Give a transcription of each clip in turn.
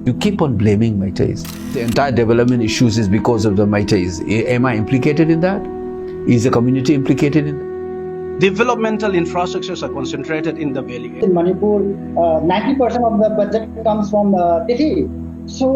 You keep on blaming Meiteis. The entire development issues is because of the Meiteis. Am I implicated in that? Is the community implicated in that? Developmental infrastructures are concentrated in the valley. In Manipur, 90% of the budget comes from Tithi. So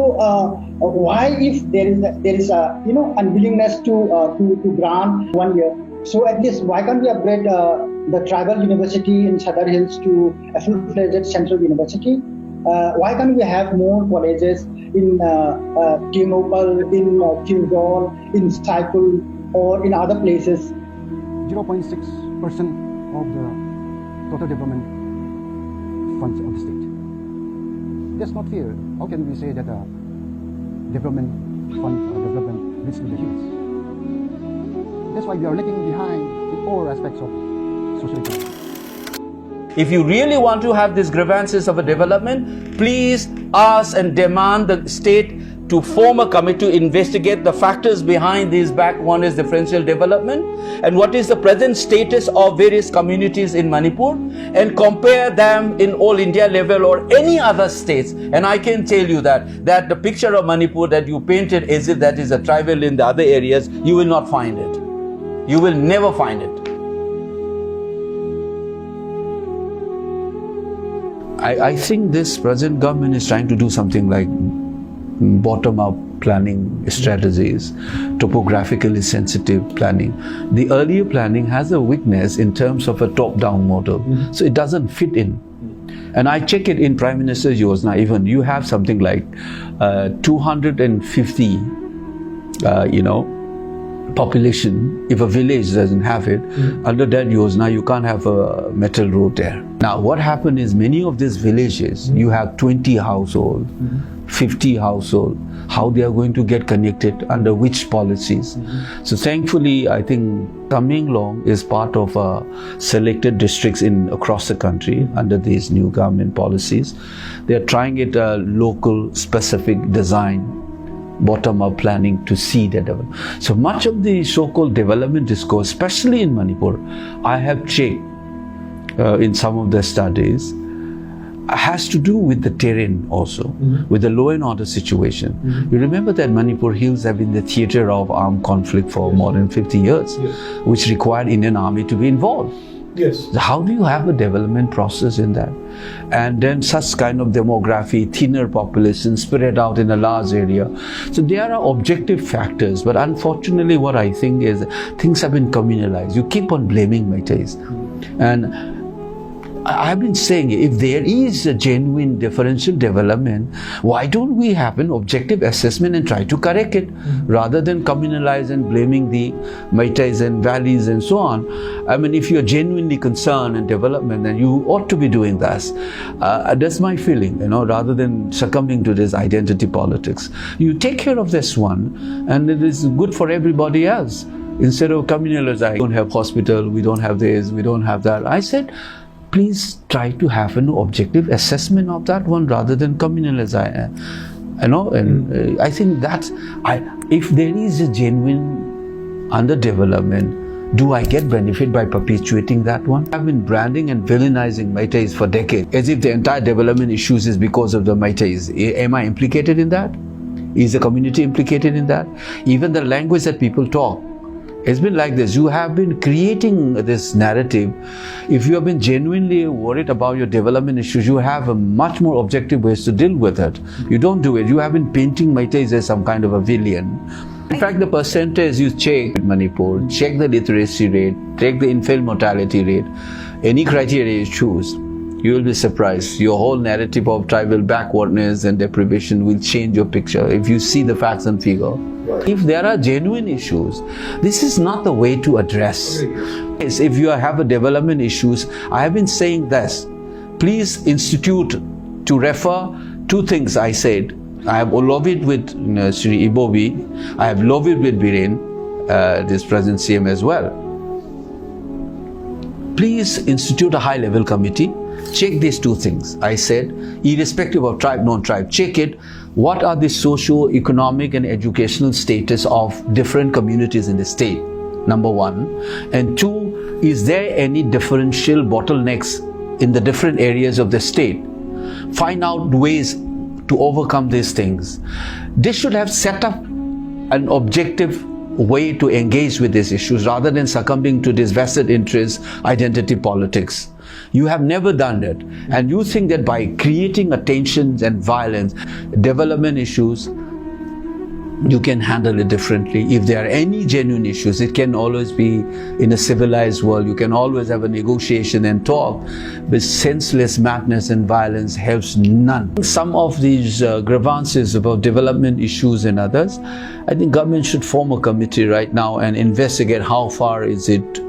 why, if there is a unwillingness to grant 1 year, so at least why can't we upgrade the tribal university in Sadar Hills to a full-fledged central university? Why can't we have more colleges in Tirunopal, in Kirgol, in Saikul, or in other places? 0.6% of the total development funds of the state. That's not fair. How can we say that development leads to the hills? That's why we are lagging behind in all aspects of society. If you really want to have these grievances of a development, please ask and demand the state to form a committee to investigate the factors behind these one is differential development and what is the present status of various communities in Manipur, and compare them in all India level or any other states. And I can tell you that the picture of Manipur that you painted as if that is a tribal in the other areas, you will not find it. You will never find it. I think this present government is trying to do something like bottom-up planning strategies, topographically sensitive planning. The earlier planning has a weakness in terms of a top-down model, so it doesn't fit in. And I check it in Prime Minister's Yojana, even you have something like 250, population. If a village doesn't have it, under that Yojana, you can't have a metal road there. Now, what happened is many of these villages, you have 20 households, 50 households, how they are going to get connected, under which policies. So thankfully, I think Tamenglong is part of selected districts across the country under these new government policies. They are trying it a local specific design, bottom-up planning to see the development. So much of the so-called development discourse, especially in Manipur, I have checked in some of the studies, has to do with the terrain also, with the law and order situation. You remember that Manipur Hills have been the theatre of armed conflict for more than 50 years, which required Indian Army to be involved. Yes. How do you have a development process in that? And then such kind of demography, thinner population spread out in a large area. So there are objective factors, but unfortunately what I think is things have been communalized. You keep on blaming Meiteis. And I've been saying, if there is a genuine differential development, why don't we have an objective assessment and try to correct it, rather than communalize and blaming the Meiteis and valleys and so on. I mean, if you're genuinely concerned in development, then you ought to be doing this. That's my feeling, rather than succumbing to this identity politics. You take care of this one, and it is good for everybody else. Instead of communalizing, we don't have hospital, we don't have this, we don't have that. I said, please try to have an objective assessment of that one rather than communalizing. And I think that's, if there is a genuine underdevelopment, do I get benefit by perpetuating that one? I've been branding and villainizing Meiteis for decades, as if the entire development issues is because of the Meiteis. Am I implicated in that? Is the community implicated in that? Even the language that people talk, it's been like this. You have been creating this narrative. If you have been genuinely worried about your development issues, you have a much more objective ways to deal with it. You don't do it. You have been painting Meiteis as some kind of a villain. In fact, the percentage you check in Manipur, check the literacy rate, check the infant mortality rate, any criteria you choose, you will be surprised. Your whole narrative of tribal backwardness and deprivation will change your picture if you see the facts and figure. If there are genuine issues, this is not the way to address. Yes, if you have a development issues, I have been saying this. Please institute to refer two things I said. I have lobbied with Sri Ibobi. I have lobbied with Biren, this present CM as well. Please institute a high-level committee. Check these two things. I said, irrespective of tribe, non-tribe, check it. What are the socio-economic and educational status of different communities in the state? Number one. And two, is there any differential bottlenecks in the different areas of the state? Find out ways to overcome these things. They should have set up an objective way to engage with these issues rather than succumbing to this vested interest identity politics. You have never done it, and you think that by creating tensions and violence, development issues, you can handle it differently. If there are any genuine issues, it can always be in a civilized world. You can always have a negotiation and talk, but senseless madness and violence helps none. Some of these grievances about development issues and others, I think government should form a committee right now and investigate how far is it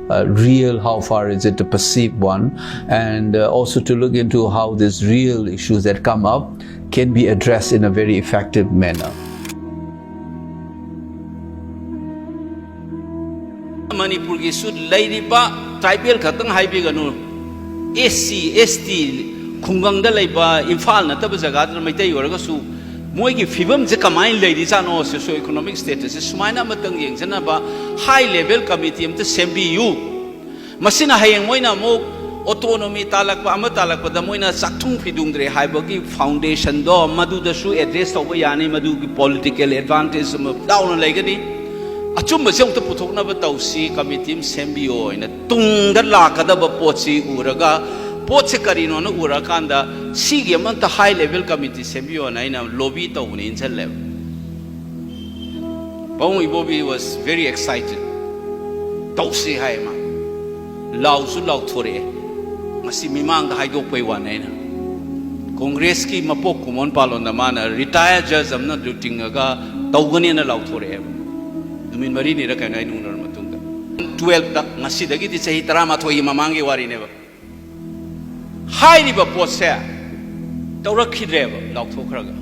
real, how far is it a perceived one, and also to look into how these real issues that come up can be addressed in a very effective manner. Manipur ki sud lairiba tribal khatang haibiganu SC ST khungang da laiba Imphal na taba jaga da maitai oraga su moi ki fibam je kamai lairi chano socio economic status sumaina matang yengchana ba high level committee amta sembiu masina hayeng moina mo autonomy talakpa ama talakpa da moina sakthung phidungdre haibagi foundation do madu da su address tawba yani madu ki political advantage down laigani achum basong to puthok na ba tausi committee sembio ina tungda lakadaba potsi uraga potse karino na urakanda sigi amanta high level committee sembio na ina lobby tawni inchale Pong Ibobi was very excited tausi hai ma lau su lau thore ngasi mimang da haidok pai wan ina congress ki mapok kumon palon na mana retired judge amna duting aga tawgani na lau thore Min marini ra kana inu nar matungda 12 ta ngasi dagi ti sahi tara ma thoi mamangi wari ne ba hai ni ba potse tawra khidre ba lauk thokraga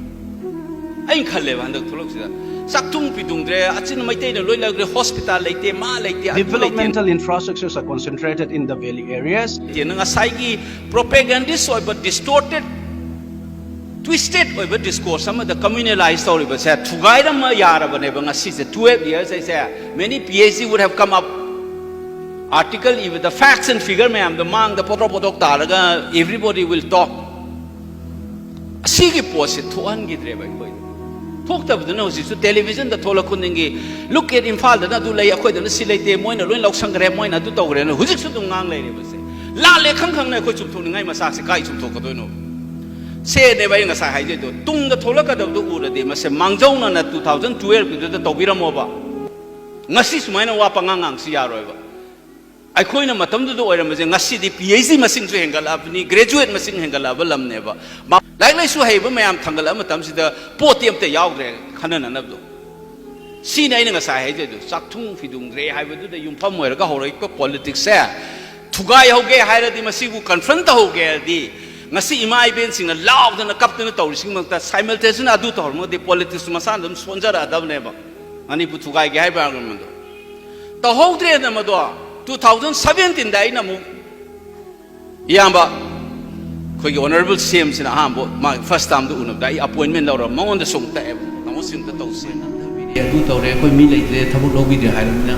ai khalle ba ndak tholok sida saktung pidungdre achin maitai na loi lagre hospital leite ma leite Developmental infrastructures are concentrated in the valley areas. Tinang asai ki propagandist or but distorted twisted over discourse some of the communalized story but said Tugaira Mayara Banebanga 12 years I say many PhD would have come up article even the facts and figure ma'am the mang the potopodok talaga everybody will talk Sigi posit to angidre by talked of the nose to television the tola kuningi look at Imphal the Nadu lay a the silate moina loin lok sangre moina to togre who's it to ngang lady was La le kang na ko chum tuningai masasi kai chum tokodono Say never in a Sahai do Tung the Tolaka of the Ura de Massa Mangjona 2012 to the Tobira Moba Nasis Mina Wapangang Siaroeva. I coin a matam to the Oram as a Nasi the PhD Massing Hengalabni, graduate Massing Hengalabalam never. But like I saw Haver, Mayam Tangalamatam, the Potium the Yaugre, Hanan and Abdo. See nine in a Sahai do Saktung Fidung Gray, I would do the Yumpam Horika politics there. Tugai Hoge hired the Massivu confront the Hoge. Ngasi imai ben sing na loud na captain to sing ta simultaneously adu to mo the politics masan dum sponsor adab neba ani pu thugai ge hai ba ngam do to ho tre na mo do 2017 dai na mu yamba khoi ge honorable CM sina ha bo ma first time do unab dai appointment law ma on the song ta e na mo sim ta to sin adu to re khoi mi lai tre thabuk lobi de hai na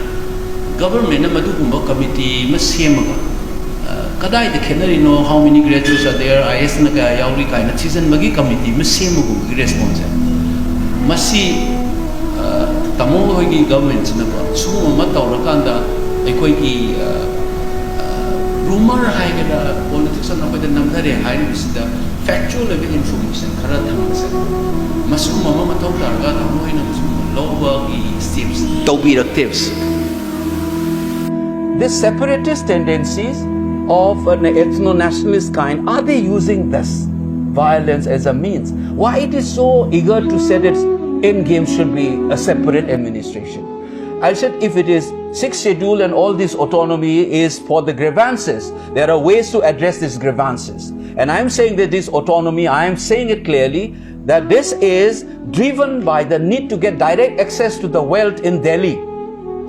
government na madu kumba committee ma semaga Kadai the Canary know how many graduates are there. I asked Naga Yauri kind of season Magi committee, Messimu response. Massi Tamogi governments Naga, Sumo Mata Rakanda, Akoijam rumor high politics and the Namdare high is the factual level information. Karatam Masuma Mama Tota Gata lower steps. Tobira tips. The separatist tendencies of an ethno-nationalist kind, are they using this violence as a means? Why it is so eager to say its end game should be a separate administration? I said if it is 6th schedule and all this autonomy is for the grievances, there are ways to address these grievances. And I am saying that this autonomy, I am saying it clearly, that this is driven by the need to get direct access to the wealth in Delhi.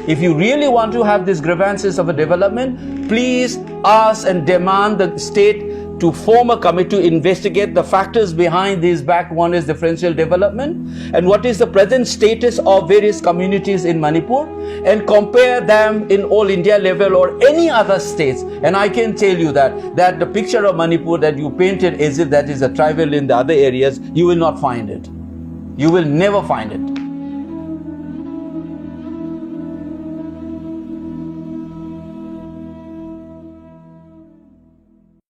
If you really want to have these grievances of a development, please ask and demand the state to form a committee to investigate the factors behind these backwardness differential development and what is the present status of various communities in Manipur and compare them in all India level or any other states. And I can tell you that the picture of Manipur that you painted as if that is a tribal in the other areas, you will not find it. You will never find it.